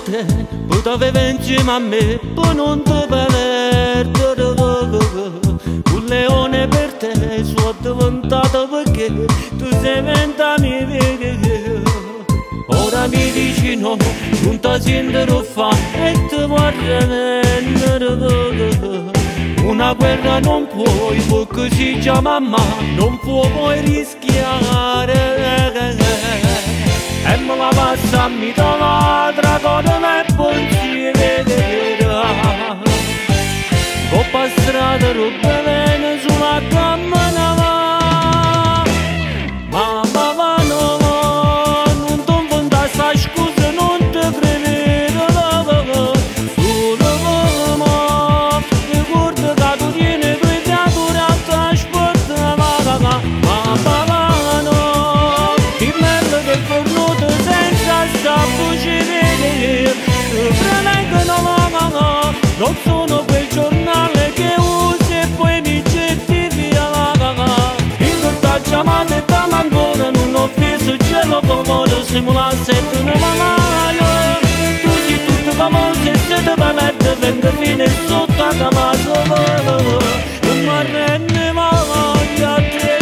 te, potevi insieme a me, poi non ti perdere. Un leone per te, sono diventato perché tu sei vent'anni vecchio. Ora mi dici no, non ti sentirò fa e ti vorrei vendere. Una guerra non puoi, perché si già mamma, non puoi rischiare. E me la passa a mi l'altra cosa me pensieri. Coppa strada, roba bene sulla cammina va. Mamma va no, non ti inventare sta scusa, non ti credevo. Solo mamma, ricorda che tu tieni due creature a trasportare. Mamma va no, ti merda che fornuto senza sta voce vedere. Preleggono mamma, non sono quel giornale che usi e poi mi getti via. In tutta chiamata e da ancora non ho preso il cielo come simula sette una malaia. Tu sei tutto famoso e se ti permette venga fino sotto a camato. Non mi arrende mai a te.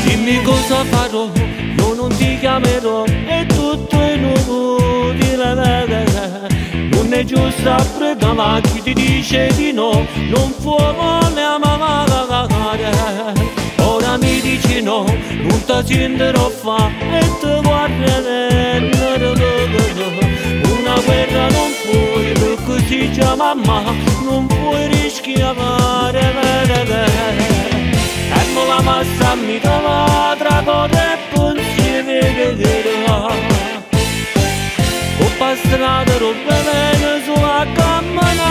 Dimmi cosa farò, io non ti chiamerò, è tutto inutile. Non è giusto appredare chi ti dice di no, non può voler amare. Ora mi dici no, non ti sentirò fa e ti guarderei. Una guerra non puoi, perché si già mamma, non puoi rischiare. Ecco la massa mi trova tra cose e pensieri. Coppa strada, roba bene sulla cammina.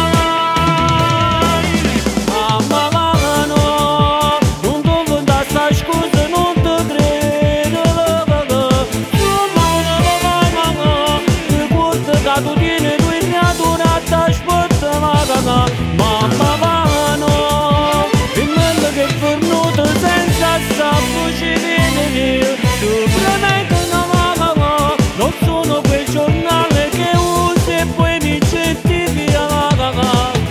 Mamma va no, non ti inventare sta scusa, non ti credo. Solo mamma, ricorda che tu tieni due creature a trasportare. Mamma va no, che fornuto senza sta voce venire. Tu premettono mamma, non sono quel giornale che usi e poi mi getti via.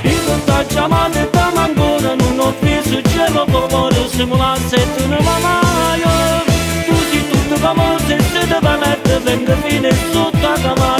In tutta chiamata e da ancora non ho preso il cielo come simula sette una malaia. Tu sei tutto famoso e se ti permette venga fino sotto a cavare.